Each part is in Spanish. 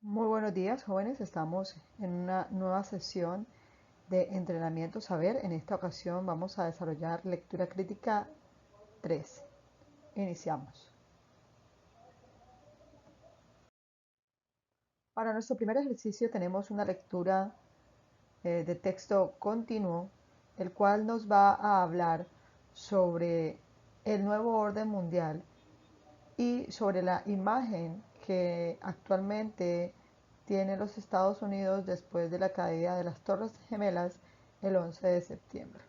Muy buenos días, jóvenes. Estamos en una nueva sesión de entrenamiento saber. En esta ocasión vamos a desarrollar lectura crítica 3. Iniciamos. Para nuestro primer ejercicio tenemos una lectura de texto continuo, el cual nos va a hablar sobre el nuevo orden mundial y sobre la imagen que actualmente tiene los Estados Unidos después de la caída de las Torres Gemelas el 11 de septiembre.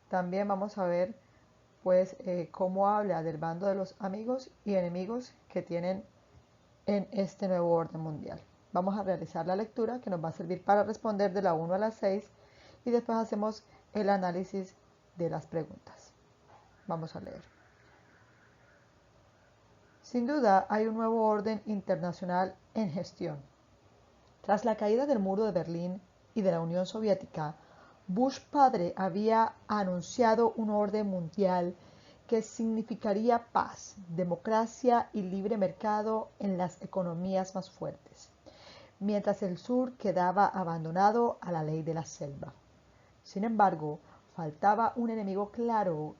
También vamos a ver cómo habla del bando de los amigos y enemigos que tienen en este nuevo orden mundial. Vamos a realizar la lectura que nos va a servir para responder de la 1 a la 6 y después hacemos el análisis de las preguntas. Vamos a leer. Sin duda, hay un nuevo orden internacional en gestión. Tras la caída del muro de Berlín y de la Unión Soviética, Bush padre había anunciado un orden mundial que significaría paz, democracia y libre mercado en las economías más fuertes, mientras el sur quedaba abandonado a la ley de la selva. Sin embargo, faltaba un enemigo claro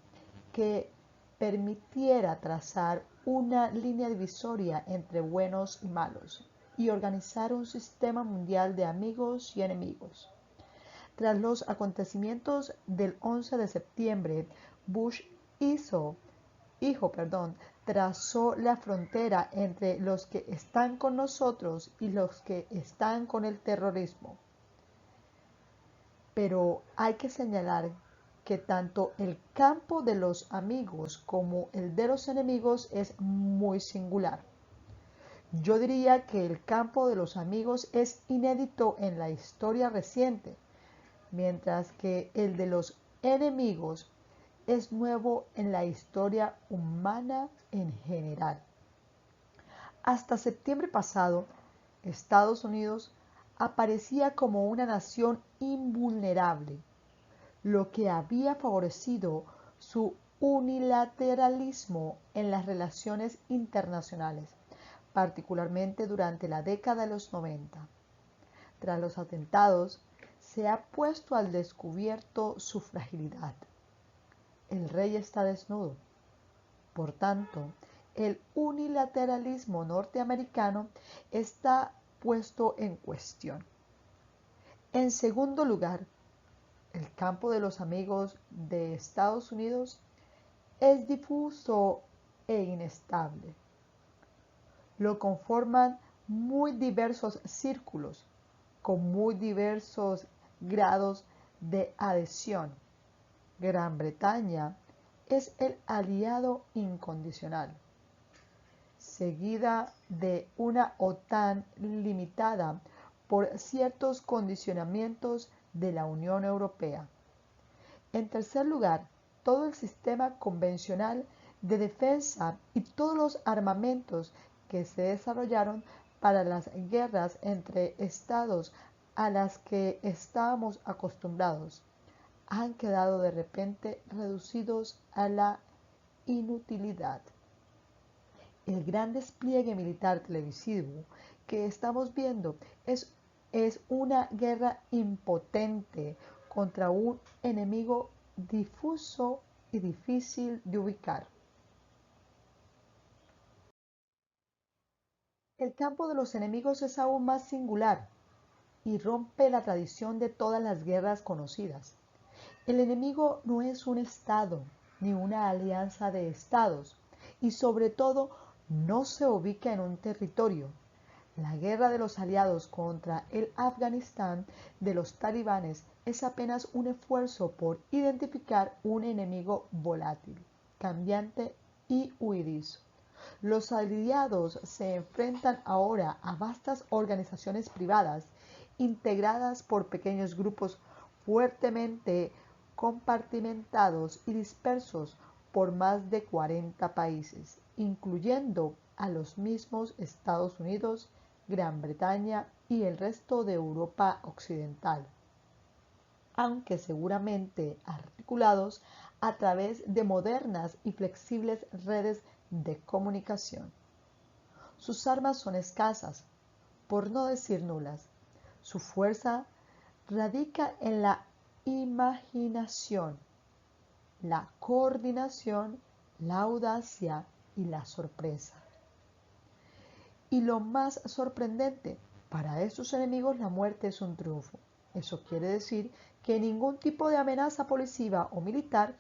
que permitiera trazar una línea divisoria entre buenos y malos y organizar un sistema mundial de amigos y enemigos. Tras los acontecimientos del 11 de septiembre, Bush trazó la frontera entre los que están con nosotros y los que están con el terrorismo. Pero hay que señalar que tanto el campo de los amigos como el de los enemigos es muy singular. Yo diría que el campo de los amigos es inédito en la historia reciente, mientras que el de los enemigos es nuevo en la historia humana en general. Hasta septiembre pasado, Estados Unidos aparecía como una nación invulnerable, lo que había favorecido su unilateralismo en las relaciones internacionales, particularmente durante la década de los 90. Tras los atentados, se ha puesto al descubierto su fragilidad. El rey está desnudo. Por tanto, el unilateralismo norteamericano está puesto en cuestión. En segundo lugar, el campo de los amigos de Estados Unidos es difuso e inestable. Lo conforman muy diversos círculos con muy diversos grados de adhesión. Gran Bretaña es el aliado incondicional, seguida de una OTAN limitada por ciertos condicionamientos de la Unión Europea. En tercer lugar, todo el sistema convencional de defensa y todos los armamentos que se desarrollaron para las guerras entre estados a las que estábamos acostumbrados han quedado de repente reducidos a la inutilidad. El gran despliegue militar televisivo que estamos viendo es una guerra impotente contra un enemigo difuso y difícil de ubicar. El campo de los enemigos es aún más singular y rompe la tradición de todas las guerras conocidas. El enemigo no es un estado ni una alianza de estados y sobre todo no se ubica en un territorio. La guerra de los aliados contra el Afganistán de los talibanes es apenas un esfuerzo por identificar un enemigo volátil, cambiante y huidizo. Los aliados se enfrentan ahora a vastas organizaciones privadas integradas por pequeños grupos fuertemente compartimentados y dispersos por más de 40 países, incluyendo a los mismos Estados Unidos, Gran Bretaña y el resto de Europa Occidental, aunque seguramente articulados a través de modernas y flexibles redes de comunicación. Sus armas son escasas, por no decir nulas. Su fuerza radica en la imaginación, la coordinación, la audacia y la sorpresa. Y lo más sorprendente, para estos enemigos la muerte es un triunfo. Eso quiere decir que ningún tipo de amenaza policiva o militar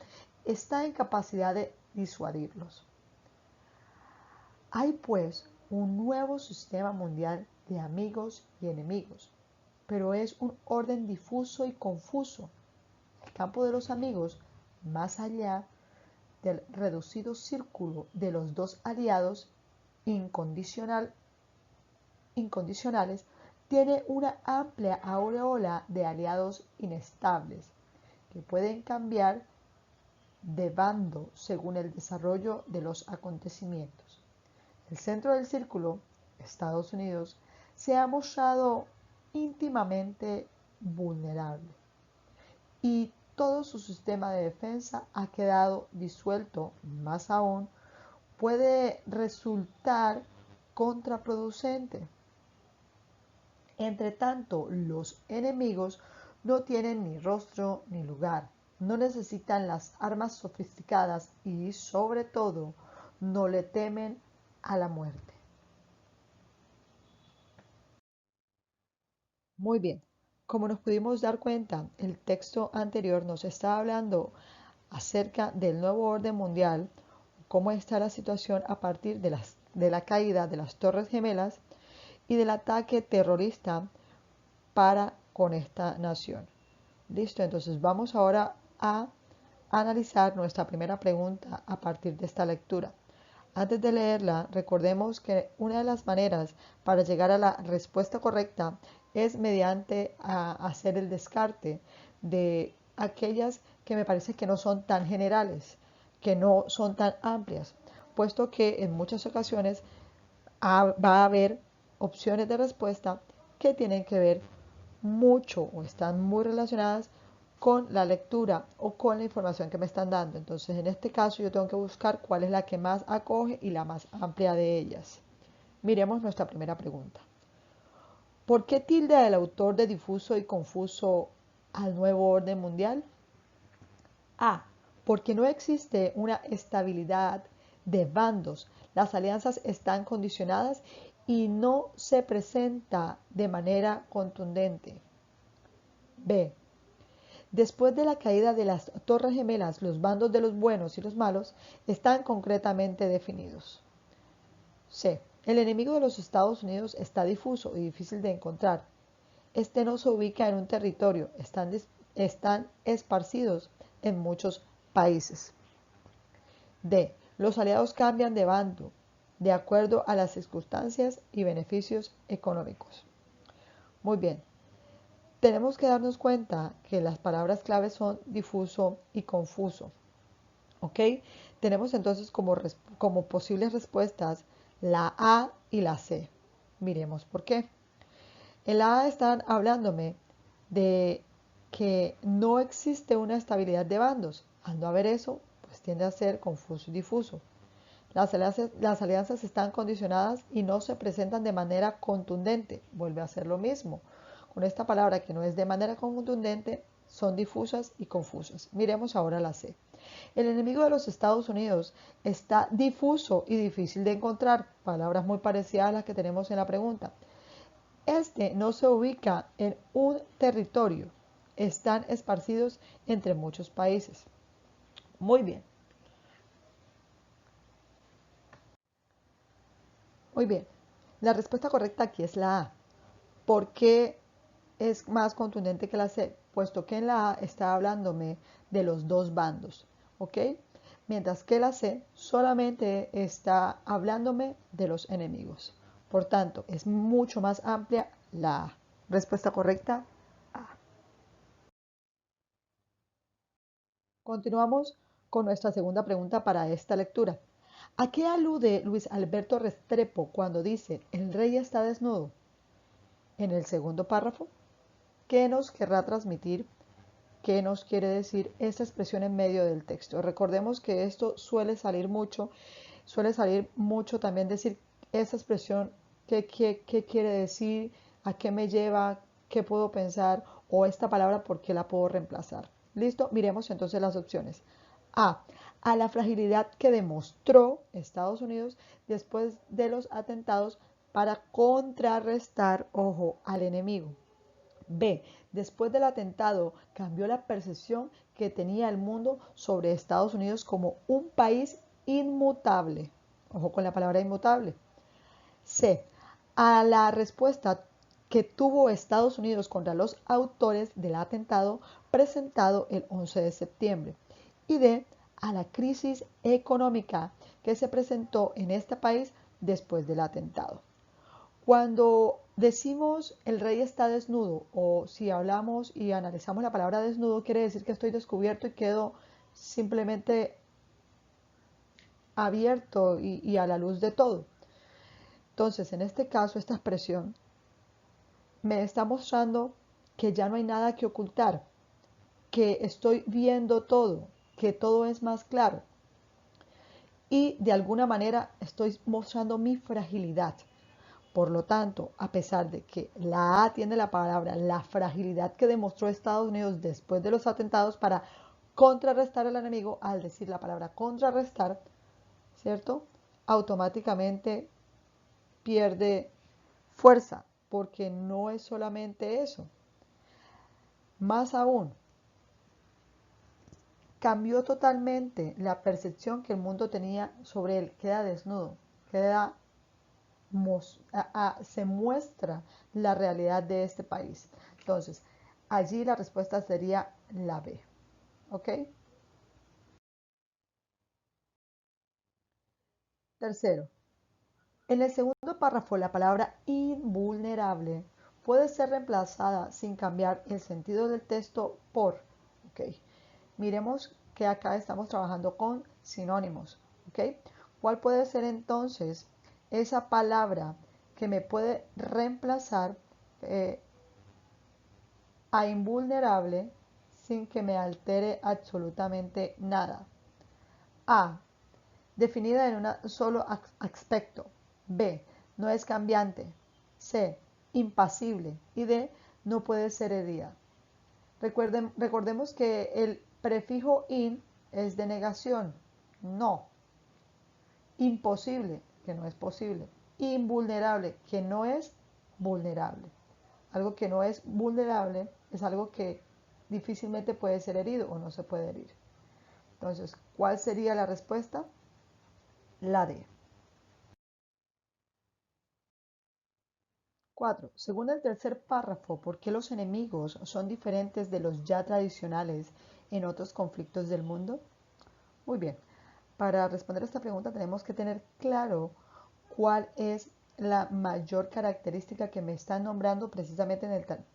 está en capacidad de disuadirlos. Hay pues un nuevo sistema mundial de amigos y enemigos, pero es un orden difuso y confuso. El campo de los amigos, más allá del reducido círculo de los dos aliados incondicionales, tiene una amplia aureola de aliados inestables que pueden cambiar de bando según el desarrollo de los acontecimientos. El centro del círculo, Estados Unidos, se ha mostrado íntimamente vulnerable y todo su sistema de defensa ha quedado disuelto. Más aún, puede resultar contraproducente. Entre tanto, los enemigos no tienen ni rostro ni lugar, no necesitan las armas sofisticadas y, sobre todo, no le temen a la muerte. Muy bien, como nos pudimos dar cuenta, el texto anterior nos está hablando acerca del nuevo orden mundial, cómo está la situación a partir de la caída de las Torres Gemelas y del ataque terrorista para con esta nación. Listo, entonces vamos ahora a analizar nuestra primera pregunta a partir de esta lectura. Antes de leerla, recordemos que una de las maneras para llegar a la respuesta correcta es mediante hacer el descarte de aquellas que me parece que no son tan generales, que no son tan amplias, puesto que en muchas ocasiones va a haber opciones de respuesta que tienen que ver mucho o están muy relacionadas con la lectura o con la información que me están dando. Entonces, en este caso, yo tengo que buscar cuál es la que más acoge y la más amplia de ellas. Miremos nuestra primera pregunta. ¿Por qué tilda el autor de difuso y confuso al nuevo orden mundial? A. Porque no existe una estabilidad de bandos. Las alianzas están condicionadas y no se presenta de manera contundente. B. Después de la caída de las Torres Gemelas, los bandos de los buenos y los malos están concretamente definidos. C. El enemigo de los Estados Unidos está difuso y difícil de encontrar. Este no se ubica en un territorio, están esparcidos en muchos países. D. Los aliados cambian de bando de acuerdo a las circunstancias y beneficios económicos. Muy bien. Tenemos que darnos cuenta que las palabras claves son difuso y confuso. ¿Ok? Tenemos entonces como posibles respuestas la A y la C. Miremos por qué. En la A están hablándome de que no existe una estabilidad de bandos. Al no haber eso, pues tiende a ser confuso y difuso. Las alianzas están condicionadas y no se presentan de manera contundente. Vuelve a ser lo mismo. Con esta palabra que no es de manera contundente, son difusas y confusas. Miremos ahora la C. El enemigo de los Estados Unidos está difuso y difícil de encontrar. Palabras muy parecidas a las que tenemos en la pregunta. Este no se ubica en un territorio. Están esparcidos entre muchos países. Muy bien. Muy bien. La respuesta correcta aquí es la A. ¿Por qué es más contundente que la C? Puesto que en la A está hablándome de los dos bandos, ¿ok? Mientras que la C solamente está hablándome de los enemigos. Por tanto, es mucho más amplia la A. Respuesta correcta, A. Continuamos con nuestra segunda pregunta para esta lectura. ¿A qué alude Luis Alberto Restrepo cuando dice el rey está desnudo? En el segundo párrafo, ¿qué nos querrá transmitir? ¿Qué nos quiere decir esta expresión en medio del texto? Recordemos que esto suele salir mucho también decir esta expresión ¿Qué quiere decir? ¿A qué me lleva? ¿Qué puedo pensar? O esta palabra, ¿por qué la puedo reemplazar? ¿Listo? Miremos entonces las opciones. A. A la fragilidad que demostró Estados Unidos después de los atentados para contrarrestar, ojo, al enemigo. B. Después del atentado cambió la percepción que tenía el mundo sobre Estados Unidos como un país inmutable. Ojo con la palabra inmutable. C. A la respuesta que tuvo Estados Unidos contra los autores del atentado presentado el 11 de septiembre. Y D. A la crisis económica que se presentó en este país después del atentado. Cuando decimos el rey está desnudo, o si hablamos y analizamos la palabra desnudo, quiere decir que estoy descubierto y quedo simplemente abierto y a la luz de todo. Entonces, en este caso, esta expresión me está mostrando que ya no hay nada que ocultar, que estoy viendo todo, que todo es más claro. Y de alguna manera estoy mostrando mi fragilidad. Por lo tanto, a pesar de que la A tiene la palabra, la fragilidad que demostró Estados Unidos después de los atentados para contrarrestar al enemigo, al decir la palabra contrarrestar, ¿cierto? Automáticamente pierde fuerza, porque no es solamente eso. Más aún, cambió totalmente la percepción que el mundo tenía sobre él. Queda desnudo, queda se muestra la realidad de este país. Entonces, allí la respuesta sería la B. ¿Ok? Tercero, en el segundo párrafo la palabra invulnerable puede ser reemplazada sin cambiar el sentido del texto por. ¿Ok? Miremos que acá estamos trabajando con sinónimos. ¿Ok? ¿Cuál puede ser entonces esa palabra que me puede reemplazar a invulnerable sin que me altere absolutamente nada? A. Definida en un solo aspecto. B. No es cambiante. C. Impasible. Y D. No puede ser herida. Recordemos que el prefijo in es de negación. No. Imposible, que no es posible. Invulnerable, que no es vulnerable. Algo que no es vulnerable es algo que difícilmente puede ser herido o no se puede herir. Entonces, ¿cuál sería la respuesta? La D. 4. Según el tercer párrafo, ¿por qué los enemigos son diferentes de los ya tradicionales en otros conflictos del mundo? Muy bien. Para responder a esta pregunta tenemos que tener claro cuál es la mayor característica que me están nombrando precisamente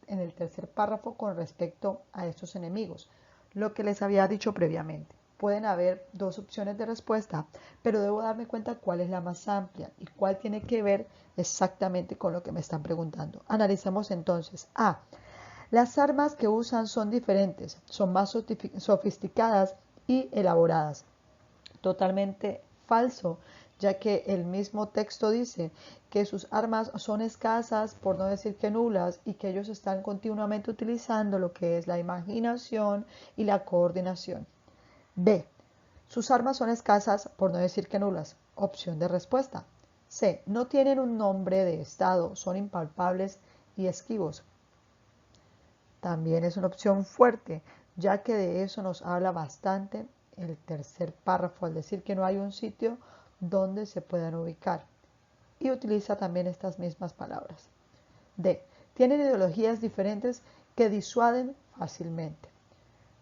en el tercer párrafo con respecto a estos enemigos. Lo que les había dicho previamente. Pueden haber dos opciones de respuesta, pero debo darme cuenta cuál es la más amplia y cuál tiene que ver exactamente con lo que me están preguntando. Analicemos entonces. A. Las armas que usan son diferentes, son más sofisticadas y elaboradas. Totalmente falso, ya que el mismo texto dice que sus armas son escasas, por no decir que nulas, y que ellos están continuamente utilizando lo que es la imaginación y la coordinación. B. Sus armas son escasas, por no decir que nulas. Opción de respuesta. C. No tienen un nombre de estado, son impalpables y esquivos. También es una opción fuerte, ya que de eso nos habla bastante el tercer párrafo al decir que no hay un sitio donde se puedan ubicar. Y utiliza también estas mismas palabras. D. Tienen ideologías diferentes que disuaden fácilmente.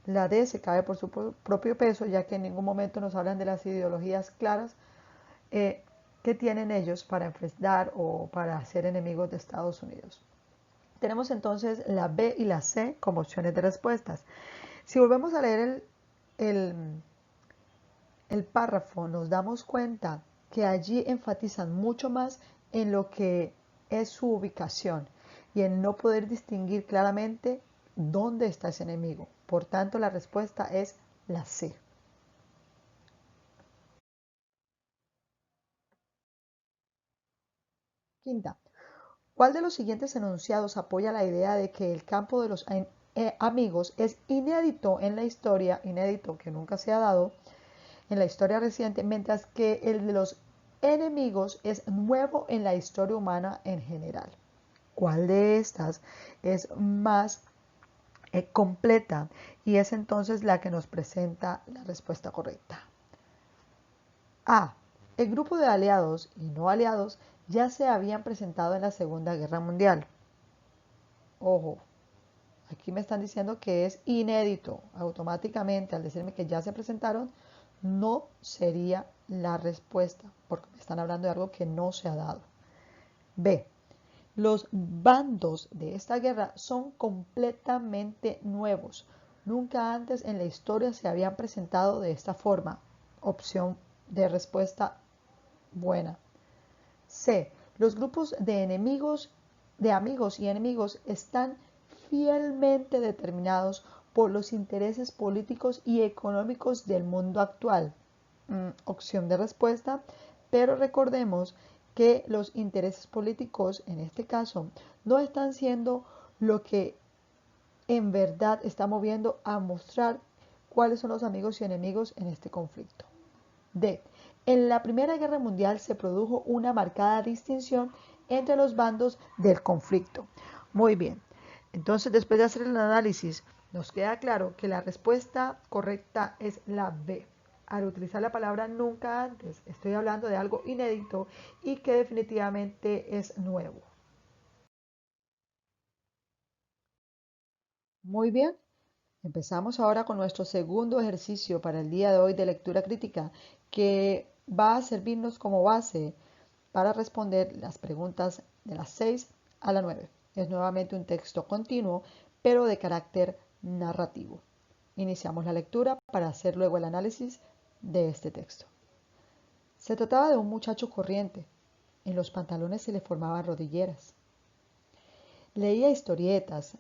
La D se cae por su propio peso, ya que en ningún momento nos hablan de las ideologías claras que tienen ellos para enfrentar o para ser enemigos de Estados Unidos. Tenemos entonces la B y la C como opciones de respuestas. Si volvemos a leer el párrafo, nos damos cuenta que allí enfatizan mucho más en lo que es su ubicación y en no poder distinguir claramente dónde está ese enemigo. Por tanto, la respuesta es la C. Quinta, ¿cuál de los siguientes enunciados apoya la idea de que el campo de los amigos es inédito en la historia, inédito que nunca se ha dado en la historia reciente, mientras que el de los enemigos es nuevo en la historia humana en general? ¿Cuál de estas es más completa? Y es entonces la que nos presenta la respuesta correcta. A. El grupo de aliados y no aliados ya se habían presentado en la Segunda Guerra Mundial. Ojo, aquí me están diciendo que es inédito. Automáticamente, al decirme que ya se presentaron, no sería la respuesta, porque me están hablando de algo que no se ha dado. B. Los bandos de esta guerra son completamente nuevos. Nunca antes en la historia se habían presentado de esta forma. Opción de respuesta buena. C. Los grupos de enemigos, de amigos y enemigos están fielmente determinados por los intereses políticos y económicos del mundo actual. Opción de respuesta, pero recordemos que los intereses políticos, en este caso, no están siendo lo que en verdad está moviendo a mostrar cuáles son los amigos y enemigos en este conflicto. D. En la Primera Guerra Mundial se produjo una marcada distinción entre los bandos del conflicto. Muy bien, entonces después de hacer el análisis, nos queda claro que la respuesta correcta es la B. Al utilizar la palabra nunca antes, estoy hablando de algo inédito y que definitivamente es nuevo. Muy bien, empezamos ahora con nuestro segundo ejercicio para el día de hoy de lectura crítica, que va a servirnos como base para responder las preguntas de las 6 a la 9. Es nuevamente un texto continuo, pero de carácter narrativo. Iniciamos la lectura para hacer luego el análisis de este texto. Se trataba de un muchacho corriente. En los pantalones se le formaban rodilleras. Leía historietas,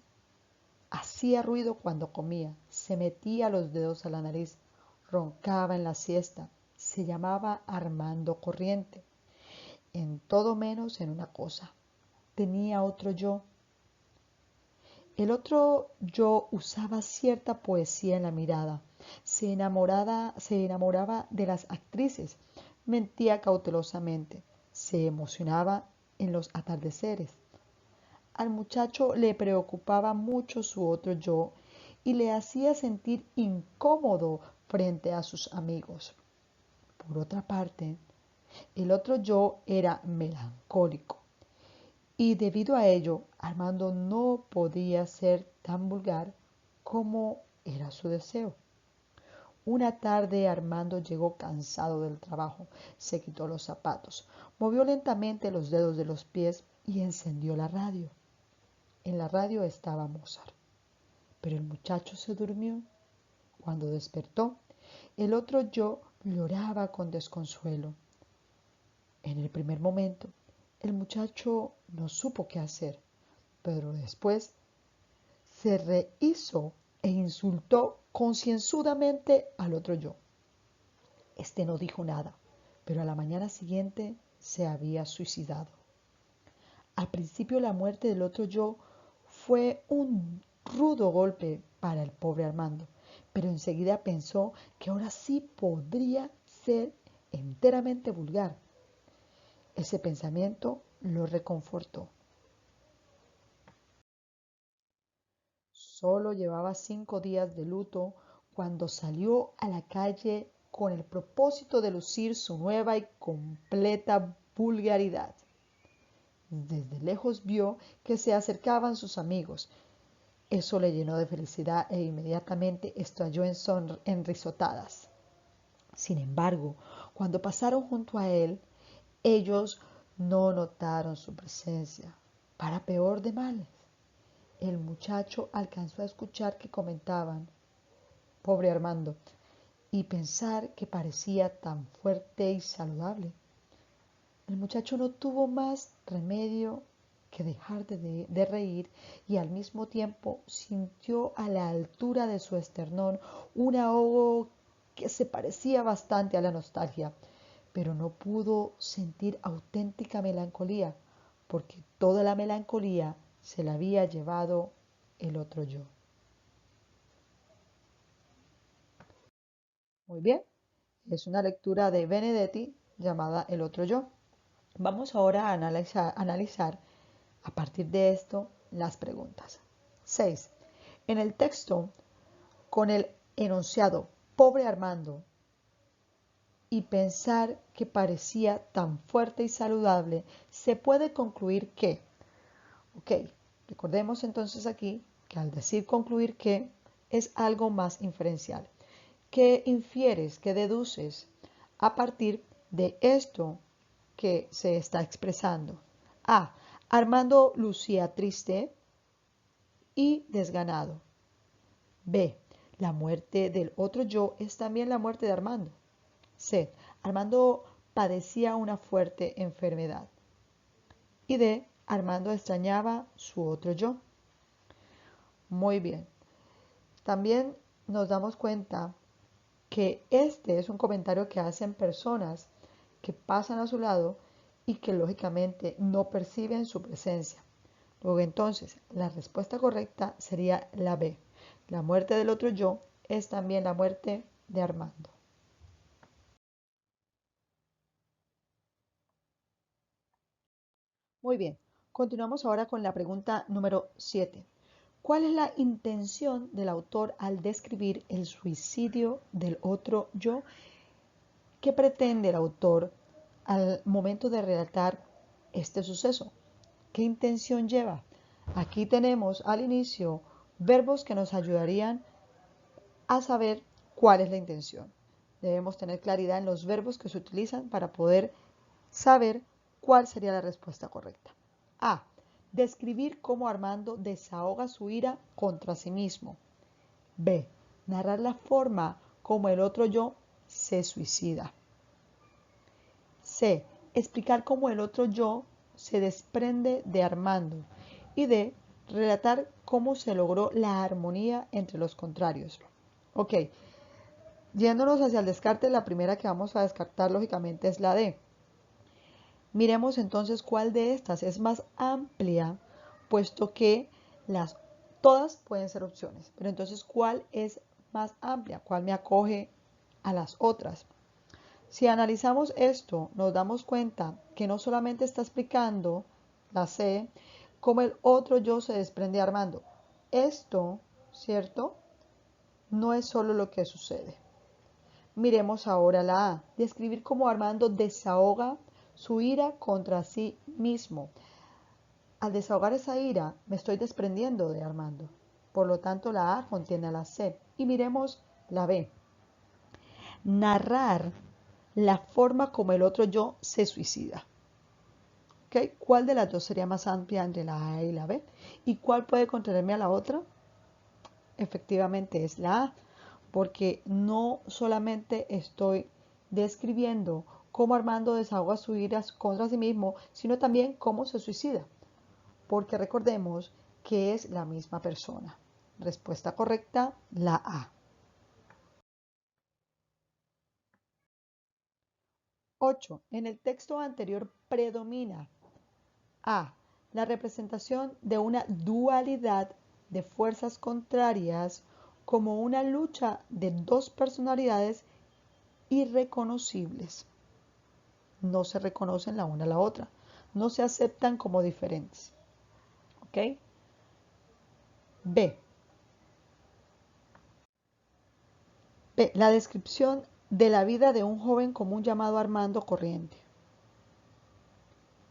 hacía ruido cuando comía, se metía los dedos a la nariz, roncaba en la siesta. Se llamaba Armando Corriente. En todo menos en una cosa. Tenía otro yo. El otro yo usaba cierta poesía en la mirada. Se enamoraba de las actrices. Mentía cautelosamente. Se emocionaba en los atardeceres. Al muchacho le preocupaba mucho su otro yo y le hacía sentir incómodo frente a sus amigos. Por otra parte, el otro yo era melancólico y debido a ello Armando no podía ser tan vulgar como era su deseo. Una tarde Armando llegó cansado del trabajo, se quitó los zapatos, movió lentamente los dedos de los pies y encendió la radio. En la radio estaba Mozart, pero el muchacho se durmió. Cuando despertó, el otro yo lloraba con desconsuelo. En el primer momento, el muchacho no supo qué hacer, pero después se rehizo e insultó concienzudamente al otro yo. Este no dijo nada, pero a la mañana siguiente se había suicidado. Al principio la muerte del otro yo fue un rudo golpe para el pobre Armando, pero enseguida pensó que ahora sí podría ser enteramente vulgar. Ese pensamiento lo reconfortó. Solo llevaba 5 días de luto cuando salió a la calle con el propósito de lucir su nueva y completa vulgaridad. Desde lejos vio que se acercaban sus amigos. Eso le llenó de felicidad e inmediatamente estalló en risotadas. Sin embargo, cuando pasaron junto a él, ellos no notaron su presencia. Para peor de males, el muchacho alcanzó a escuchar que comentaban, pobre Armando, y pensar que parecía tan fuerte y saludable. El muchacho no tuvo más remedio que dejar de reír y al mismo tiempo sintió a la altura de su esternón un ahogo que se parecía bastante a la nostalgia, pero no pudo sentir auténtica melancolía porque toda la melancolía se la había llevado el otro yo. Muy bien, es una lectura de Benedetti llamada El otro yo. Vamos ahora a analizar a partir de esto las preguntas. 6. En el texto, con el enunciado pobre Armando y pensar que parecía tan fuerte y saludable, se puede concluir que, ok, recordemos entonces aquí que al decir concluir que es algo más inferencial. ¿Qué infieres, qué deduces a partir de esto que se está expresando? A. Armando lucía triste y desganado. B. La muerte del otro yo es también la muerte de Armando. C. Armando padecía una fuerte enfermedad. Y D. Armando extrañaba su otro yo. Muy bien. También nos damos cuenta que este es un comentario que hacen personas que pasan a su lado y que lógicamente no perciben su presencia. Luego entonces, la respuesta correcta sería la B. La muerte del otro yo es también la muerte de Armando. Muy bien, continuamos ahora con la pregunta número 7. ¿Cuál es la intención del autor al describir el suicidio del otro yo? ¿Qué pretende el autor al momento de relatar este suceso? ¿Qué intención lleva? Aquí tenemos al inicio verbos que nos ayudarían a saber cuál es la intención. Debemos tener claridad en los verbos que se utilizan para poder saber cuál sería la respuesta correcta. A. Describir cómo Armando desahoga su ira contra sí mismo. B. Narrar la forma como el otro yo se suicida. C. Explicar cómo el otro yo se desprende de Armando. Y D. Relatar cómo se logró la armonía entre los contrarios. Ok, yéndonos hacia el descarte, la primera que vamos a descartar lógicamente es la D. Miremos entonces cuál de estas es más amplia, puesto que todas pueden ser opciones. Pero entonces, ¿cuál es más amplia? ¿Cuál me acoge a las otras? Si analizamos esto, nos damos cuenta que no solamente está explicando la C, cómo el otro yo se desprende de Armando. Esto, ¿cierto? No es solo lo que sucede. Miremos ahora la A. Describir cómo Armando desahoga su ira contra sí mismo. Al desahogar esa ira, me estoy desprendiendo de Armando. Por lo tanto, la A contiene a la C. Y miremos la B. Narrar la forma como el otro yo se suicida. ¿Okay? ¿Cuál de las dos sería más amplia entre la A y la B? ¿Y cuál puede contraerme a la otra? Efectivamente es la A, porque no solamente estoy describiendo cómo Armando desahoga su ira contra sí mismo, sino también cómo se suicida, porque recordemos que es la misma persona. Respuesta correcta, la A. 8. En el texto anterior predomina A. La representación de una dualidad de fuerzas contrarias como una lucha de dos personalidades irreconocibles. No se reconocen la una a la otra. No se aceptan como diferentes. ¿Ok? B. B. La descripción de la vida de un joven común llamado Armando Corriente.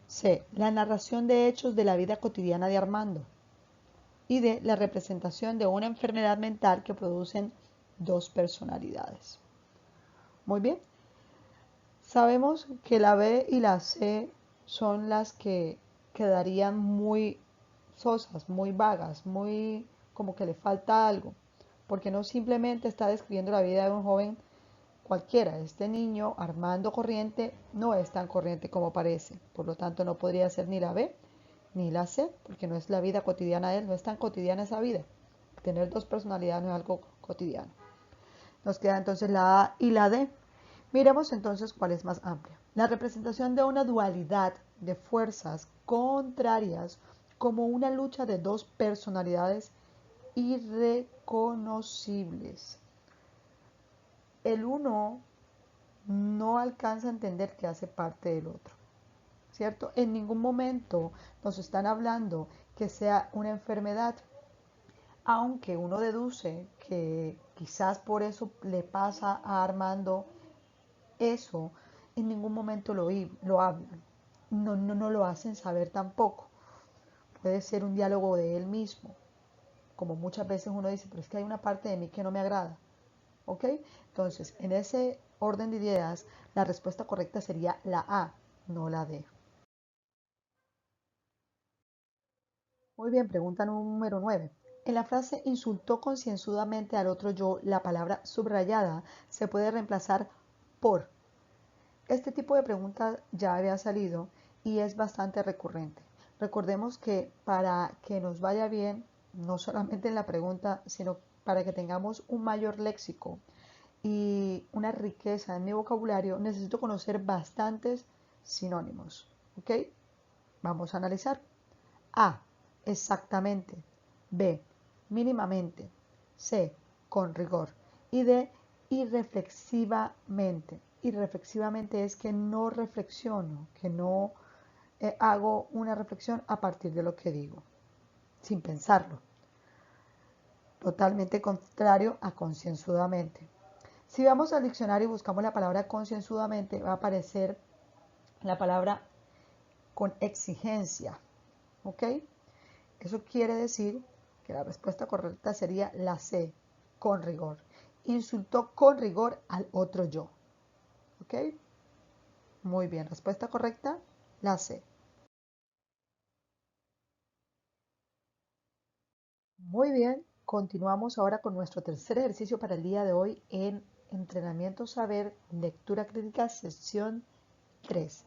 C. La narración de hechos de la vida cotidiana de Armando. Y D. La representación de una enfermedad mental que producen dos personalidades. Muy bien. Sabemos que la B y la C son las que quedarían muy sosas, muy vagas, muy como que le falta algo, porque no simplemente está describiendo la vida de un joven cualquiera. Este niño, Armando Corriente, no es tan corriente como parece, por lo tanto no podría ser ni la B ni la C, porque no es la vida cotidiana de él, no es tan cotidiana esa vida. Tener dos personalidades no es algo cotidiano. Nos queda entonces la A y la D. Miremos entonces cuál es más amplia. La representación de una dualidad de fuerzas contrarias, como una lucha de dos personalidades irreconocibles. El uno no alcanza a entender que hace parte del otro, ¿cierto? En ningún momento nos están hablando que sea una enfermedad, aunque uno deduce que quizás por eso le pasa a Armando eso, en ningún momento lo hablan. No lo hacen saber tampoco. Puede ser un diálogo de él mismo, como muchas veces uno dice, pero es que hay una parte de mí que no me agrada. ¿Ok? Entonces, en ese orden de ideas, la respuesta correcta sería la A, no la D. Muy bien, pregunta número 9. En la frase insultó concienzudamente al otro yo, la palabra subrayada se puede reemplazar por. Este tipo de pregunta ya había salido y es bastante recurrente. Recordemos que para que nos vaya bien, no solamente en la pregunta, sino para que tengamos un mayor léxico y una riqueza en mi vocabulario, necesito conocer bastantes sinónimos. ¿Ok? Vamos a analizar. A, exactamente. B, mínimamente. C, con rigor. Y D, irreflexivamente. Irreflexivamente es que no reflexiono, que no hago una reflexión a partir de lo que digo, sin pensarlo. Totalmente contrario a concienzudamente. Si vamos al diccionario y buscamos la palabra concienzudamente, va a aparecer la palabra con exigencia. ¿Ok? Eso quiere decir que la respuesta correcta sería la C, con rigor. Insultó con rigor al otro yo. ¿Ok? Muy bien, respuesta correcta, la C. Muy bien, continuamos ahora con nuestro tercer ejercicio para el día de hoy en entrenamiento saber, lectura crítica, sección 3.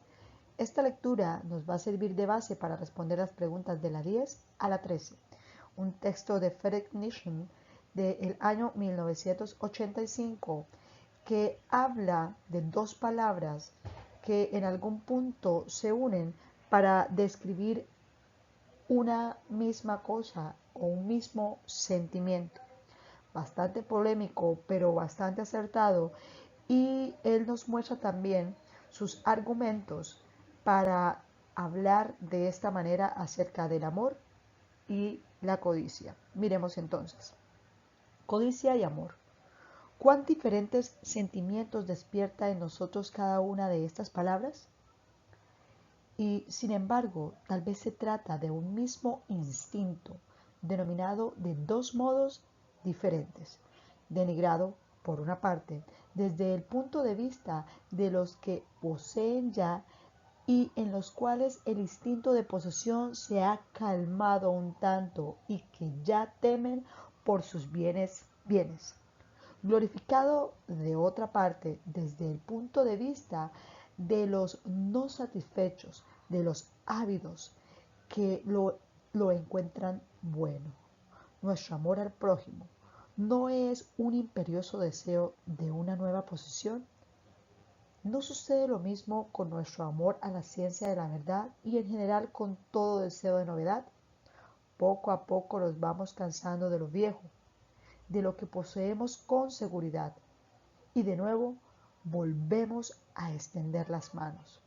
Esta lectura nos va a servir de base para responder las preguntas de la 10 a la 13. Un texto de Friedrich Nietzsche del año 1985 que habla de dos palabras que en algún punto se unen para describir una misma cosa o un mismo sentimiento. Bastante polémico, pero bastante acertado. Y él nos muestra también sus argumentos para hablar de esta manera acerca del amor y la codicia. Miremos entonces. Codicia y amor. ¿Cuán diferentes sentimientos despierta en nosotros cada una de estas palabras? Y sin embargo, tal vez se trata de un mismo instinto, denominado de dos modos diferentes, denigrado, por una parte, desde el punto de vista de los que poseen ya y en los cuales el instinto de posesión se ha calmado un tanto y que ya temen por sus bienes. Glorificado de otra parte desde el punto de vista de los no satisfechos, de los ávidos que lo encuentran bueno. Nuestro amor al prójimo no es un imperioso deseo de una nueva posesión. ¿No sucede lo mismo con nuestro amor a la ciencia de la verdad y en general con todo deseo de novedad? Poco a poco nos vamos cansando de lo viejo, de lo que poseemos con seguridad, y de nuevo volvemos a extender las manos.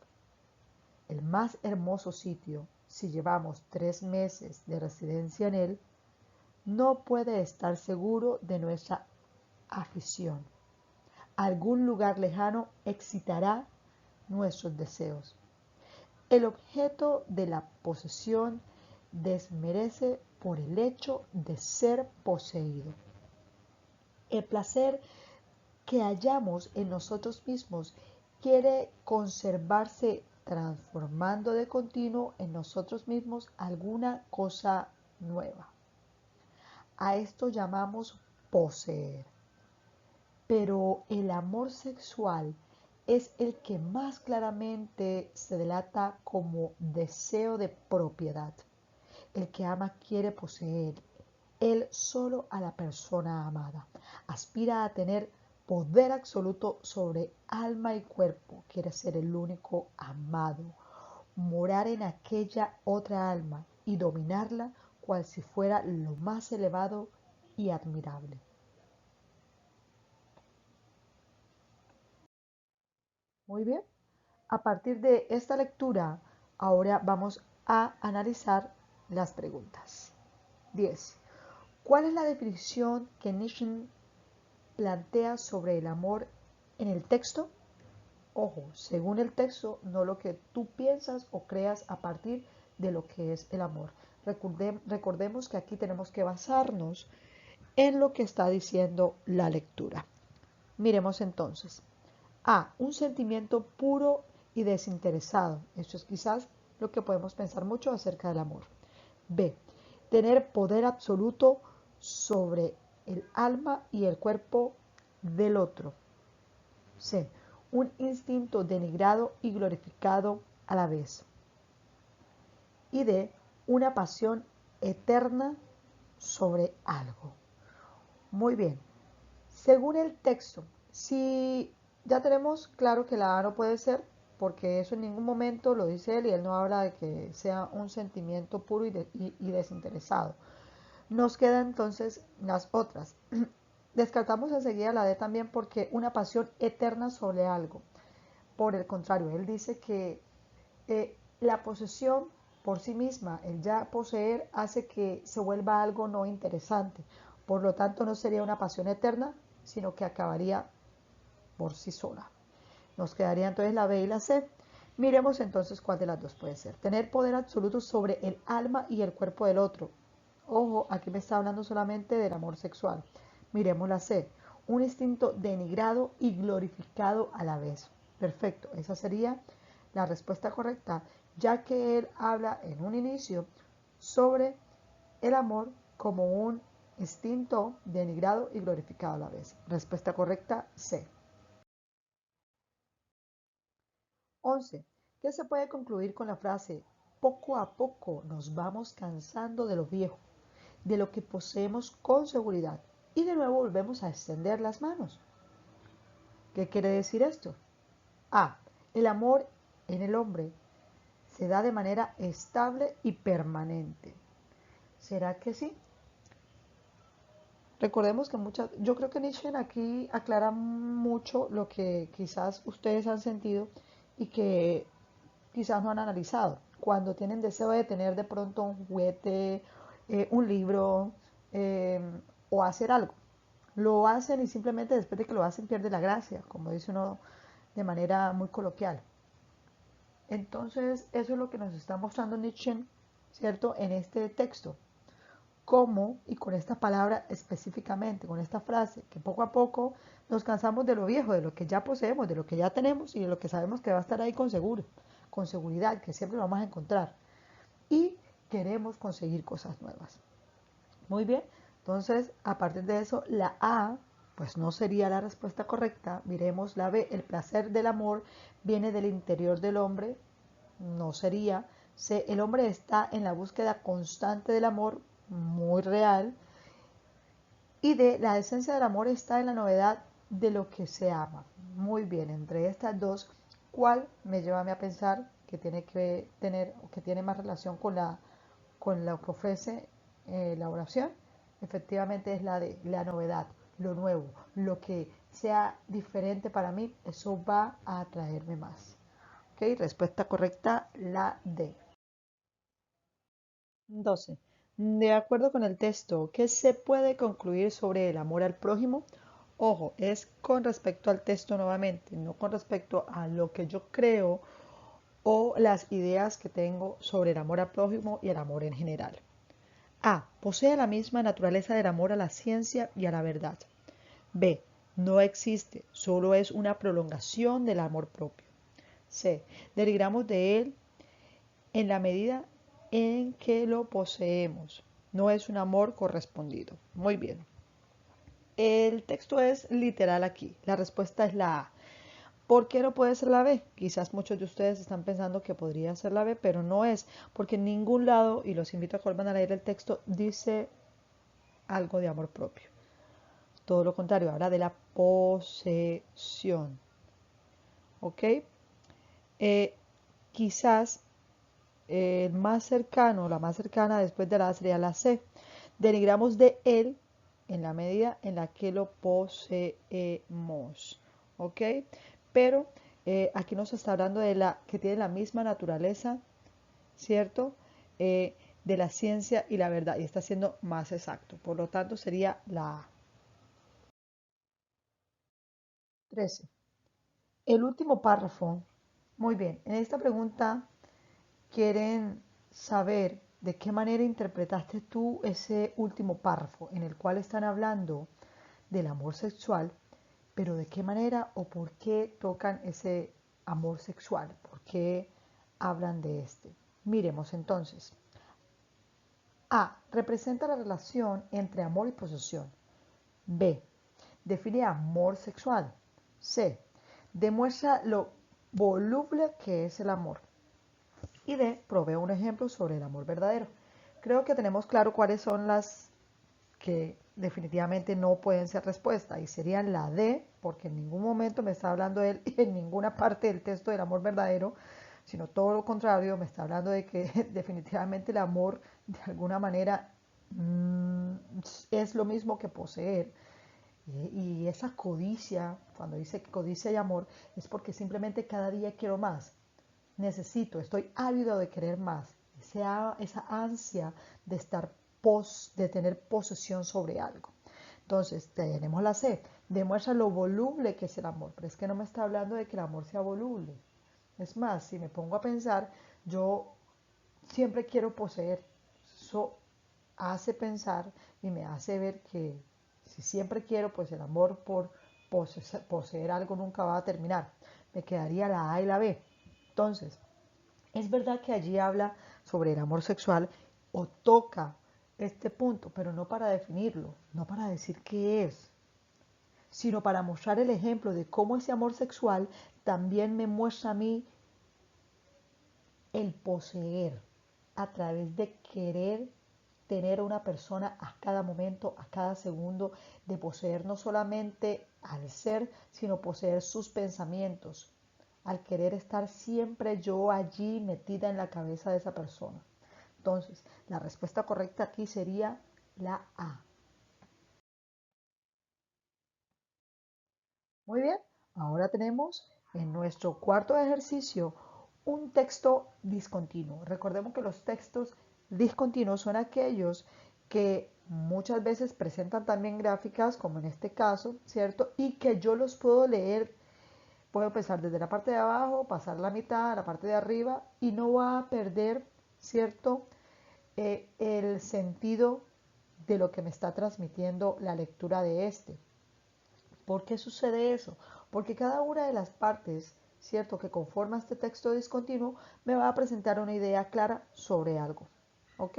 El más hermoso sitio, si llevamos 3 meses de residencia en él, no puede estar seguro de nuestra afición. Algún lugar lejano excitará nuestros deseos. El objeto de la posesión desmerece por el hecho de ser poseído. El placer que hallamos en nosotros mismos quiere conservarse transformando de continuo en nosotros mismos alguna cosa nueva. A esto llamamos poseer. Pero el amor sexual es el que más claramente se delata como deseo de propiedad. El que ama quiere poseer él solo a la persona amada. Aspira a tener poder absoluto sobre alma y cuerpo. Quiere ser el único amado. morar en aquella otra alma y dominarla cual si fuera lo más elevado y admirable. Muy bien. A partir de esta lectura, ahora vamos a analizar las preguntas. 10. ¿Cuál es la definición que Nietzsche plantea sobre el amor en el texto? Ojo, según el texto, no lo que tú piensas o creas a partir de lo que es el amor. Recordemos que aquí tenemos que basarnos en lo que está diciendo la lectura. Miremos entonces. A. Un sentimiento puro y desinteresado. Eso es quizás lo que podemos pensar mucho acerca del amor. B. Tener poder absoluto sobre el alma y el cuerpo del otro. C. Un instinto denigrado y glorificado a la vez. Y D. Una pasión eterna sobre algo. Muy bien. Según el texto, si ya tenemos claro que la A no puede ser, porque eso en ningún momento lo dice él y él no habla de que sea un sentimiento puro y desinteresado. Nos quedan entonces las otras. Descartamos enseguida la D también porque una pasión eterna sobre algo. Por el contrario, él dice que la posesión por sí misma, el ya poseer, hace que se vuelva algo no interesante. Por lo tanto, no sería una pasión eterna, sino que acabaría por sí sola. Nos quedaría entonces la B y la C. Miremos entonces cuál de las dos puede ser. Tener poder absoluto sobre el alma y el cuerpo del otro. Ojo, aquí me está hablando solamente del amor sexual. Miremos la C. Un instinto denigrado y glorificado a la vez. Perfecto, esa sería la respuesta correcta, ya que él habla en un inicio sobre el amor como un instinto denigrado y glorificado a la vez. Respuesta correcta, C. 11. ¿Qué se puede concluir con la frase poco a poco nos vamos cansando de lo viejo, de lo que poseemos con seguridad y de nuevo volvemos a extender las manos? ¿Qué quiere decir esto? A. El amor en el hombre se da de manera estable y permanente. ¿Será que sí? Recordemos que yo creo que Nietzsche aquí aclara mucho lo que quizás ustedes han sentido y que quizás no han analizado. Cuando tienen deseo de tener de pronto un juguete, un libro eh, o hacer algo. Lo hacen y simplemente después de que lo hacen pierde la gracia, como dice uno de manera muy coloquial. Entonces, eso es lo que nos está mostrando Nietzsche, ¿cierto? En este texto. Cómo, y con esta palabra específicamente, con esta frase, que poco a poco nos cansamos de lo viejo, de lo que ya poseemos, de lo que ya tenemos y de lo que sabemos que va a estar ahí con seguridad, que siempre lo vamos a encontrar. Y queremos conseguir cosas nuevas. Muy bien, entonces a partir de eso, la A, pues no sería la respuesta correcta. Miremos la B, el placer del amor viene del interior del hombre, no sería. C, el hombre está en la búsqueda constante del amor, muy real. Y D, la esencia del amor está en la novedad de lo que se ama. Muy bien, entre estas dos, ¿cuál me lleva a mí a pensar que tiene que tener o que tiene más relación con lo que ofrece la oración? Efectivamente es la de la novedad, lo nuevo, lo que sea diferente para mí, eso va a atraerme más. ¿Ok? Respuesta correcta, la D. 12. De acuerdo con el texto, ¿qué se puede concluir sobre el amor al prójimo? Ojo, es con respecto al texto nuevamente, no con respecto a lo que yo creo o las ideas que tengo sobre el amor al prójimo y el amor en general. A. Posee la misma naturaleza del amor a la ciencia y a la verdad. B. No existe, solo es una prolongación del amor propio. C. Derigramos de él en la medida en que lo poseemos. No es un amor correspondido. Muy bien. El texto es literal aquí. La respuesta es la A. ¿Por qué no puede ser la B? Quizás muchos de ustedes están pensando que podría ser la B, pero no es, porque en ningún lado, y los invito a que vuelvan a leer el texto, dice algo de amor propio. Todo lo contrario, habla de la posesión. ¿Ok? Quizás el más cercano, la más cercana después de la sería la C. Denigramos de él en la medida en la que lo poseemos. ¿Ok? Pero aquí nos está hablando de la que tiene la misma naturaleza, ¿cierto? De la ciencia y la verdad, y está siendo más exacto. Por lo tanto, sería la A. 13. El último párrafo. Muy bien, en esta pregunta quieren saber de qué manera interpretaste tú ese último párrafo en el cual están hablando del amor sexual, pero de qué manera o por qué tocan ese amor sexual, por qué hablan de este. Miremos entonces. A. Representa la relación entre amor y posesión. B. Define amor sexual. C. Demuestra lo voluble que es el amor. Y D. Provee un ejemplo sobre el amor verdadero. Creo que tenemos claro cuáles son las que definitivamente no pueden ser respuesta y serían la D, porque en ningún momento me está hablando de él en ninguna parte del texto del amor verdadero, sino todo lo contrario, me está hablando de que definitivamente el amor de alguna manera es lo mismo que poseer. Y esa codicia, cuando dice codicia y amor, es porque simplemente cada día quiero más. Necesito, estoy ávido de querer más. Esa ansia de de tener posesión sobre algo. Entonces, tenemos la C. Demuestra lo voluble que es el amor. Pero es que no me está hablando de que el amor sea voluble. Es más, si me pongo a pensar, yo siempre quiero poseer. Eso hace pensar y me hace ver que si siempre quiero, pues el amor por poseer algo nunca va a terminar. Me quedaría la A y la B. Entonces, es verdad que allí habla sobre el amor sexual o toca este punto, pero no para definirlo, no para decir qué es, sino para mostrar el ejemplo de cómo ese amor sexual también me muestra a mí el poseer a través de querer tener a una persona a cada momento, a cada segundo, de poseer no solamente al ser, sino poseer sus pensamientos, al querer estar siempre yo allí metida en la cabeza de esa persona. Entonces, la respuesta correcta aquí sería la A. Muy bien, ahora tenemos en nuestro cuarto ejercicio un texto discontinuo. Recordemos que los textos discontinuos son aquellos que muchas veces presentan también gráficas, como en este caso, ¿cierto? Y que yo los puedo leer, puedo empezar desde la parte de abajo, pasar la mitad, la parte de arriba, y no va a perder, ¿cierto? El sentido de lo que me está transmitiendo la lectura de este. ¿Por qué sucede eso? Porque cada una de las partes, ¿cierto?, que conforma este texto discontinuo, me va a presentar una idea clara sobre algo. ¿Ok?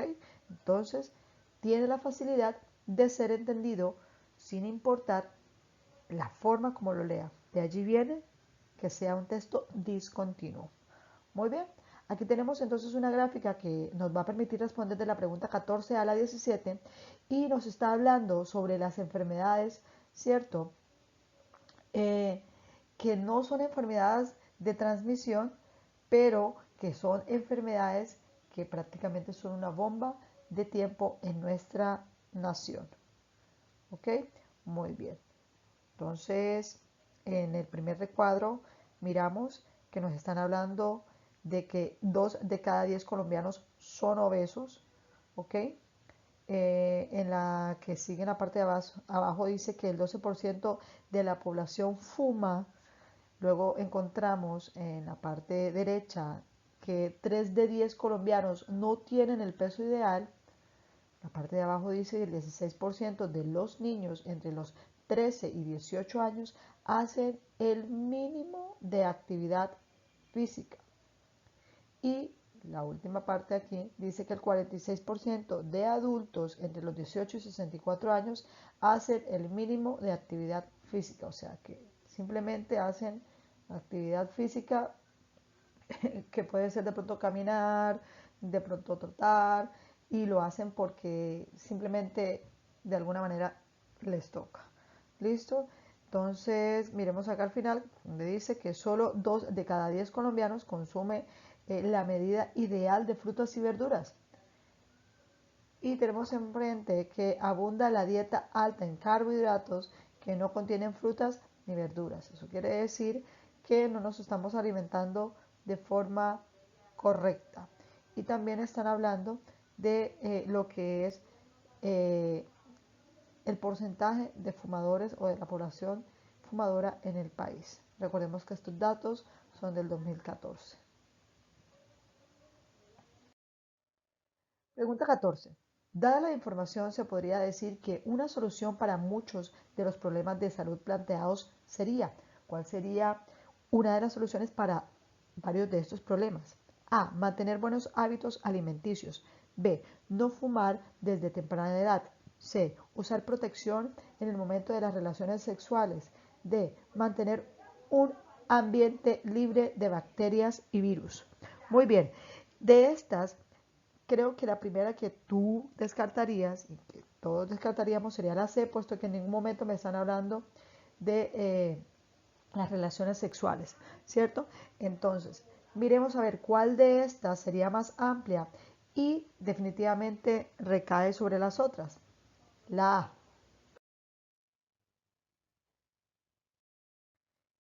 Entonces, tiene la facilidad de ser entendido sin importar la forma como lo lea. De allí viene que sea un texto discontinuo. Muy bien. Aquí tenemos entonces una gráfica que nos va a permitir responder de la pregunta 14 a la 17 y nos está hablando sobre las enfermedades, ¿cierto? eh, que no son enfermedades de transmisión, pero que son enfermedades que prácticamente son una bomba de tiempo en nuestra nación. ¿Ok? Muy bien. Entonces, en el primer recuadro miramos que nos están hablando de que 2 de cada 10 colombianos son obesos. ¿Ok? En la que sigue en la parte de abajo dice que el 12% de la población fuma. Luego encontramos en la parte derecha que 3 de 10 colombianos no tienen el peso ideal. La parte de abajo dice que el 16% de los niños entre los 13 y 18 años hacen el mínimo de actividad física. Y la última parte aquí dice que el 46% de adultos entre los 18 y 64 años hacen el mínimo de actividad física, o sea que simplemente hacen actividad física que puede ser de pronto caminar, de pronto trotar, y lo hacen porque simplemente de alguna manera les toca. ¿Listo? Entonces, miremos acá al final, donde dice que solo 2 de cada 10 colombianos consume la medida ideal de frutas y verduras. Y tenemos enfrente que abunda la dieta alta en carbohidratos que no contienen frutas ni verduras. Eso quiere decir que no nos estamos alimentando de forma correcta. Y también están hablando de lo que es eh, el porcentaje de fumadores o de la población fumadora en el país. Recordemos que estos datos son del 2014. Pregunta 14. Dada la información, se podría decir que una solución para muchos de los problemas de salud planteados sería, ¿cuál sería una de las soluciones para varios de estos problemas? A. Mantener buenos hábitos alimenticios. B. No fumar desde temprana edad. C. Usar protección en el momento de las relaciones sexuales. D. Mantener un ambiente libre de bacterias y virus. Muy bien, de estas creo que la primera que tú descartarías y que todos descartaríamos sería la C, puesto que en ningún momento me están hablando de las relaciones sexuales, ¿cierto? Entonces, miremos a ver cuál de estas sería más amplia y definitivamente recae sobre las otras. La A.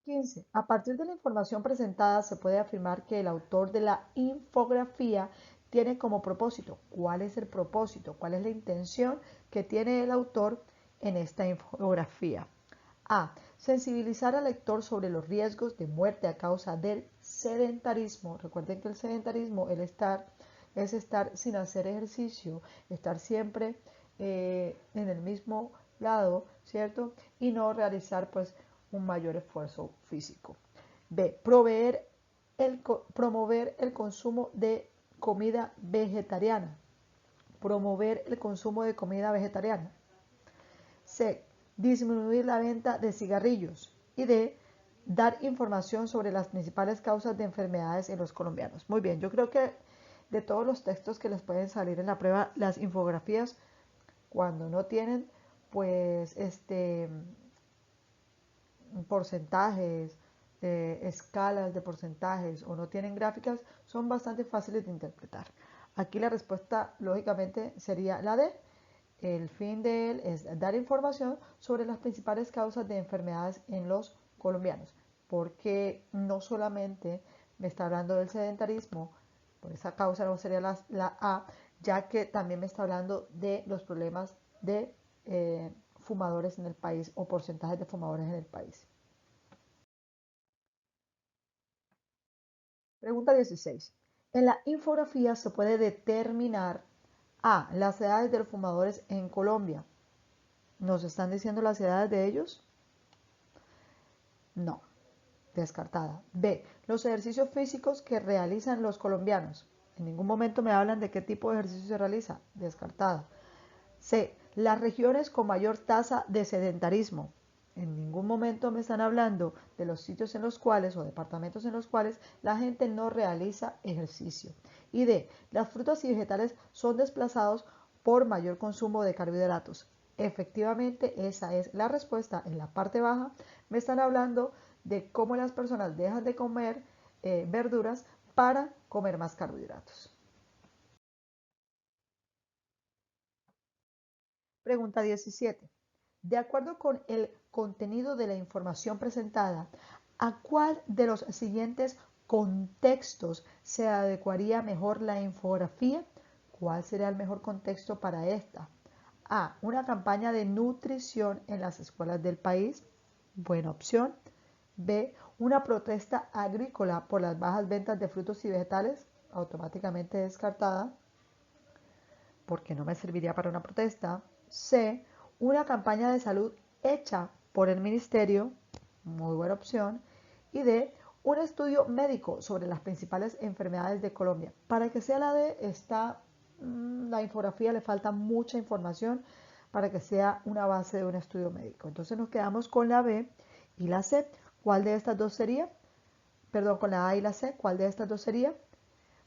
15. A partir de la información presentada se puede afirmar que el autor de la infografía tiene como propósito. ¿Cuál es el propósito? ¿Cuál es la intención que tiene el autor en esta infografía? A. Sensibilizar al lector sobre los riesgos de muerte a causa del sedentarismo. Recuerden que el sedentarismo es estar sin hacer ejercicio, estar siempre en el mismo lado, ¿cierto? Y no realizar pues un mayor esfuerzo físico. B. Promover el consumo de comida vegetariana. Promover el consumo de comida vegetariana. C. Disminuir la venta de cigarrillos. Y D. Dar información sobre las principales causas de enfermedades en los colombianos. Muy bien, yo creo que de todos los textos que les pueden salir en la prueba, las infografías, cuando no tienen, pues, porcentajes, escalas de porcentajes o no tienen gráficas, son bastante fáciles de interpretar. Aquí la respuesta, lógicamente, sería la D. El fin de él es dar información sobre las principales causas de enfermedades en los colombianos, porque no solamente me está hablando del sedentarismo, por esa causa no sería la A, ya que también me está hablando de los problemas de fumadores en el país o porcentajes de fumadores en el país. Pregunta 16. En la infografía se puede determinar A. Las edades de los fumadores en Colombia. ¿Nos están diciendo las edades de ellos? No, descartada. B. Los ejercicios físicos que realizan los colombianos. En ningún momento me hablan de qué tipo de ejercicio se realiza. Descartada. C. Las regiones con mayor tasa de sedentarismo. En ningún momento me están hablando de los sitios en los cuales o departamentos en los cuales la gente no realiza ejercicio. Y D. Las frutas y vegetales son desplazados por mayor consumo de carbohidratos. Efectivamente, esa es la respuesta. En la parte baja me están hablando de cómo las personas dejan de comer verduras para comer más carbohidratos. Pregunta 17. De acuerdo con el contenido de la información presentada, ¿a cuál de los siguientes contextos se adecuaría mejor la infografía? ¿Cuál sería el mejor contexto para esta? A. Una campaña de nutrición en las escuelas del país. Buena opción. B. Una protesta agrícola por las bajas ventas de frutos y vegetales. Automáticamente descartada porque no me serviría para una protesta. C. Una campaña de salud hecha por el ministerio. Muy buena opción. Y D. Un estudio médico sobre las principales enfermedades de Colombia. Para que sea la D, la infografía le falta mucha información para que sea una base de un estudio médico. Entonces nos quedamos con la B y la C. ¿Cuál de estas dos sería? Perdón, con la A y la C. ¿Cuál de estas dos sería?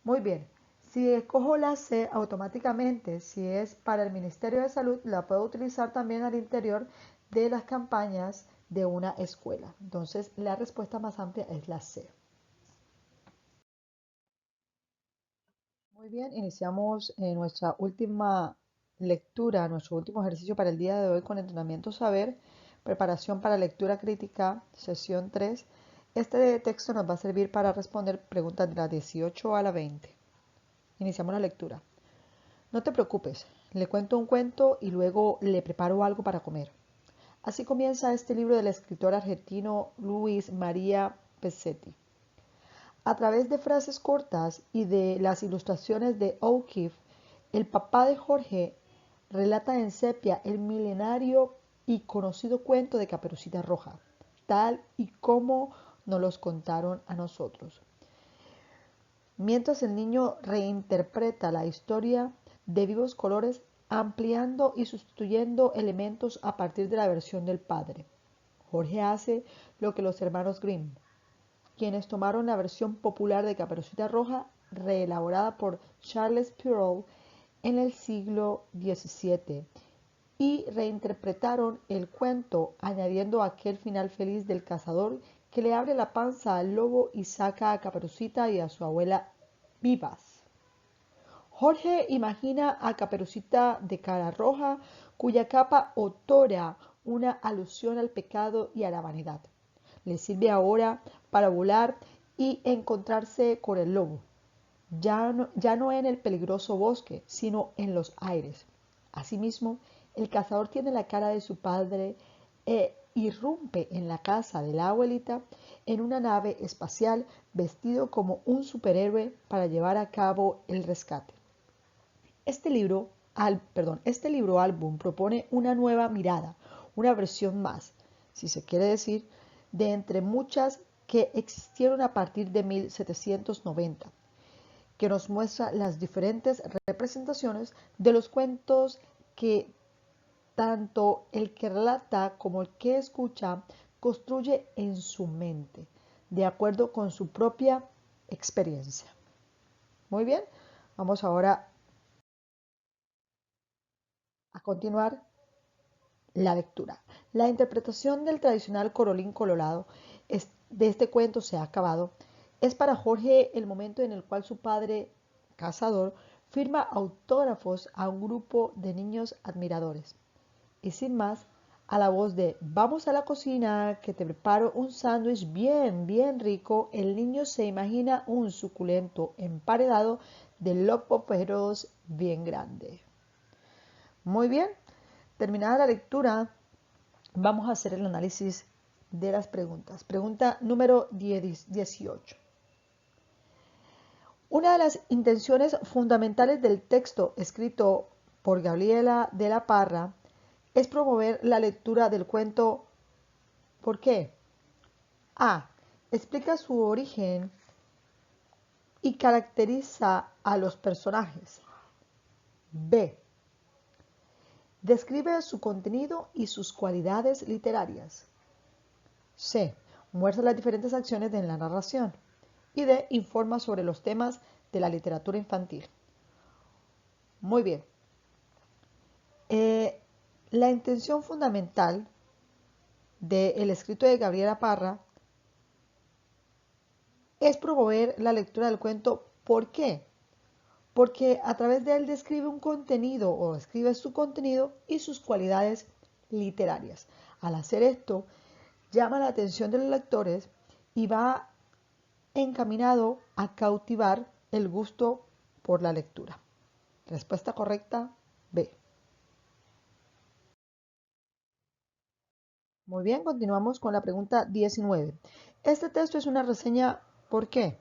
Muy bien. Si escojo la C, automáticamente, si es para el Ministerio de Salud, la puedo utilizar también al interior de las campañas de una escuela. Entonces, la respuesta más amplia es la C. Muy bien, iniciamos nuestra última lectura, nuestro último ejercicio para el día de hoy con entrenamiento saber, preparación para lectura crítica, sesión 3. Este texto nos va a servir para responder preguntas de la 18 a la 20. Iniciamos la lectura. No te preocupes, le cuento un cuento y luego le preparo algo para comer. Así comienza este libro del escritor argentino Luis María Pesetti. A través de frases cortas y de las ilustraciones de O'Keeffe, el papá de Jorge relata en sepia el milenario y conocido cuento de Caperucita Roja, tal y como nos los contaron a nosotros. Mientras el niño reinterpreta la historia de vivos colores, ampliando y sustituyendo elementos a partir de la versión del padre. Jorge hace lo que los hermanos Grimm, quienes tomaron la versión popular de Caperucita Roja, reelaborada por Charles Perrault en el siglo XVII, y reinterpretaron el cuento añadiendo aquel final feliz del cazador que le abre la panza al lobo y saca a Caperucita y a su abuela vivas. Jorge imagina a Caperucita de cara roja, cuya capa otorga una alusión al pecado y a la vanidad. Le sirve ahora para volar y encontrarse con el lobo, ya no en el peligroso bosque, sino en los aires. Asimismo, el cazador tiene la cara de su padre e irrumpe en la casa de la abuelita en una nave espacial vestido como un superhéroe para llevar a cabo el rescate. Este libro álbum propone una nueva mirada, una versión más, si se quiere decir, de entre muchas que existieron a partir de 1790, que nos muestra las diferentes representaciones de los cuentos que tanto el que relata como el que escucha construye en su mente, de acuerdo con su propia experiencia. Muy bien, vamos ahora a continuar la lectura. La interpretación del tradicional Corolín Colorado de este cuento se ha acabado. Es para Jorge el momento en el cual su padre, cazador, firma autógrafos a un grupo de niños admiradores. Y sin más, a la voz de "Vamos a la cocina, que te preparo un sándwich bien rico", el niño se imagina un suculento emparedado de lopoperos bien grande. Muy bien, terminada la lectura, vamos a hacer el análisis de las preguntas. Pregunta número 18. Una de las intenciones fundamentales del texto escrito por Gabriela de la Parra es promover la lectura del cuento. ¿Por qué? A. Explica su origen y caracteriza a los personajes. B. Describe su contenido y sus cualidades literarias. C. Muestra las diferentes acciones de la narración. Y D. Informa sobre los temas de la literatura infantil. Muy bien. La intención fundamental del escrito de Gabriela Parra es promover la lectura del cuento. ¿Por qué? Porque a través de él describe un contenido o describe su contenido y sus cualidades literarias. Al hacer esto, llama la atención de los lectores y va encaminado a cautivar el gusto por la lectura. Respuesta correcta, B. Muy bien, continuamos con la pregunta 19. Este texto es una reseña, ¿por qué?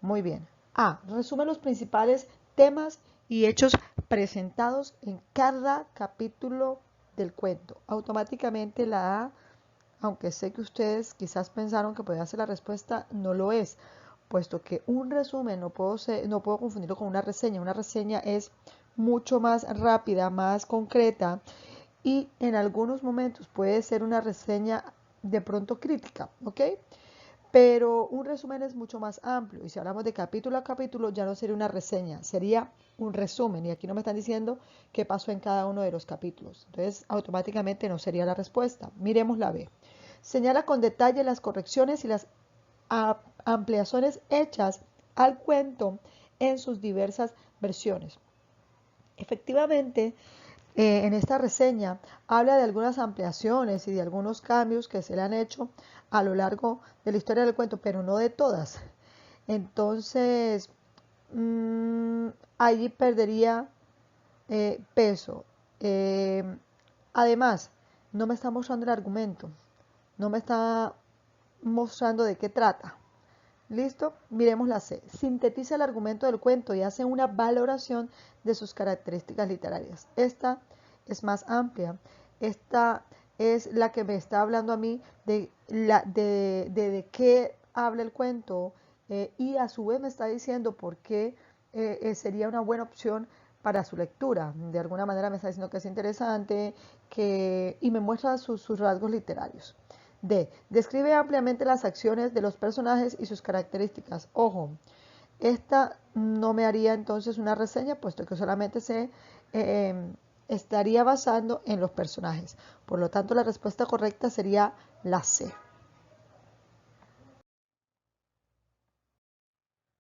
Muy bien. A. Resume los principales temas y hechos presentados en cada capítulo del cuento. Automáticamente la A, aunque sé que ustedes quizás pensaron que podía ser la respuesta, no lo es, puesto que un resumen no puedo confundirlo con una reseña. Una reseña es mucho más rápida, más concreta y en algunos momentos puede ser una reseña de pronto crítica, ¿ok? Pero un resumen es mucho más amplio y si hablamos de capítulo a capítulo ya no sería una reseña, sería un resumen y aquí no me están diciendo qué pasó en cada uno de los capítulos. Entonces automáticamente no sería la respuesta. Miremos la B. Señala con detalle las correcciones y las ampliaciones hechas al cuento en sus diversas versiones. Efectivamente, en esta reseña habla de algunas ampliaciones y de algunos cambios que se le han hecho a lo largo de la historia del cuento, pero no de todas. Entonces, allí perdería peso. Además, no me está mostrando el argumento, no me está mostrando de qué trata. ¿Listo? Miremos la C. Sintetiza el argumento del cuento y hace una valoración de sus características literarias. Esta es más amplia. Esta es la que me está hablando a mí de qué habla el cuento y a su vez me está diciendo por qué sería una buena opción para su lectura. De alguna manera me está diciendo que es interesante y me muestra sus rasgos literarios. D. Describe ampliamente las acciones de los personajes y sus características. Ojo, esta no me haría entonces una reseña, puesto que solamente se estaría basando en los personajes. Por lo tanto, la respuesta correcta sería la C.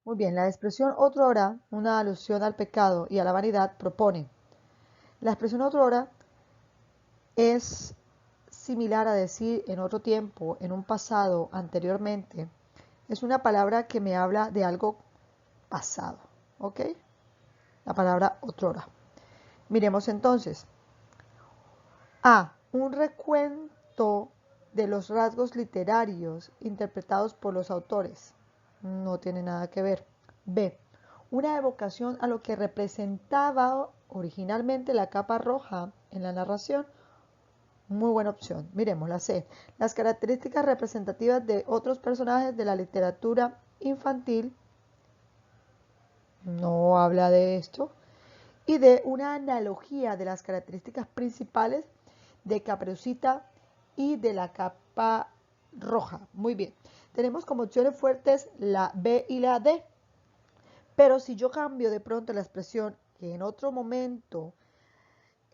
Muy bien, la expresión otrora, una alusión al pecado y a la vanidad, propone. La expresión otrora es similar a decir en otro tiempo, en un pasado, anteriormente. Es una palabra que me habla de algo pasado, ¿ok? La palabra otrora. Miremos entonces. A. Un recuento de los rasgos literarios interpretados por los autores. No tiene nada que ver. B. Una evocación a lo que representaba originalmente la capa roja en la narración. Muy buena opción. Miremos la C. Las características representativas de otros personajes de la literatura infantil. No habla de esto. Y de una analogía de las características principales de Caperucita y de la capa roja. Muy bien. Tenemos como opciones fuertes la B y la D. Pero si yo cambio de pronto la expresión que en otro momento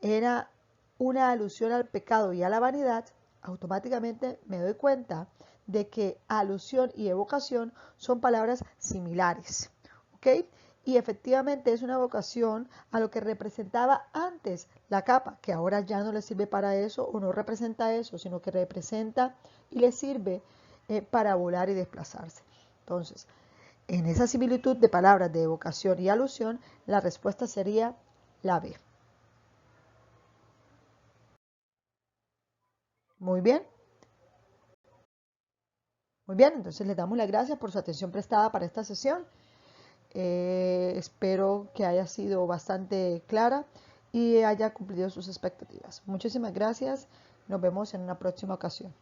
era una alusión al pecado y a la vanidad, automáticamente me doy cuenta de que alusión y evocación son palabras similares. ¿Ok? Y efectivamente es una evocación a lo que representaba antes la capa, que ahora ya no le sirve para eso o no representa eso, sino que representa y le sirve para volar y desplazarse. Entonces, en esa similitud de palabras de evocación y alusión, la respuesta sería la B. Muy bien. Muy bien, entonces les damos las gracias por su atención prestada para esta sesión. Espero que haya sido bastante clara y haya cumplido sus expectativas. Muchísimas gracias. Nos vemos en una próxima ocasión.